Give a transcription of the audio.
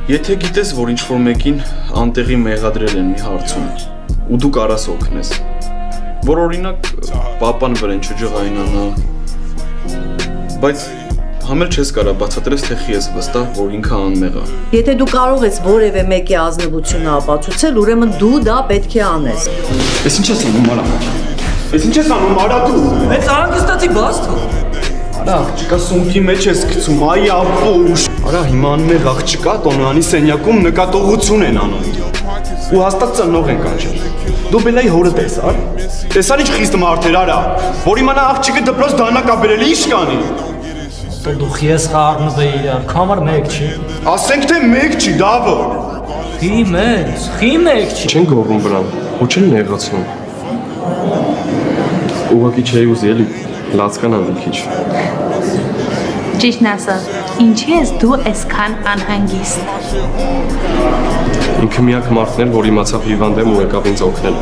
Եթե գիտես, որ ինչ-որ մեկին անտեղի մեղադրել են մի հարցում, ու դու կարաս օգնես, որ օրինակ պապան վրան չջղայնանա, բայց համել չես կարա բացատրես, թե խի ես վստահ, որ ինքը անմեղ է։ Եթե դու կարող ես որևէ մեկի ազնվությունը ապացուցել, ուրեմն դու դա պետք է անես։ Ես ինչ ես անում, արա։ Ես ինչ ես անում, արա դու։ Մեծ անգստացի բաց թող։ Արա, աղջիկա սունկի մեջ ես գցում, այ ապուշ։ Արա, հիմա անմեղ աղջիկա տոնանի սենյակում նկատողություն են անում։ Ու հաստատ ծնող են կանչել։ Դու բելայի հորը տեսար։ Տեսար ինչ խիստ մարդեր, արա, որ իմանա աղջիկը դպրոց դանակ աբերելի ինչ կանի։ Դու ես խառնվե իրար, կամար մեկ չի։ Ասենք թե մեկ չի, դավը։ Խի մեկ չի։ Չեն գոռում վրան, ու չեն նեղացնում։ Ուղղակի չէի ուզի էլի, լացկանան մի քիչ։ Ճիշտն ասած, ինչի ես դու այսքան անհանգիստ։ Ինքը միակ մարդն էր, որ իմացավ հիվանդ եմ ու եկավ ինձ օգնել։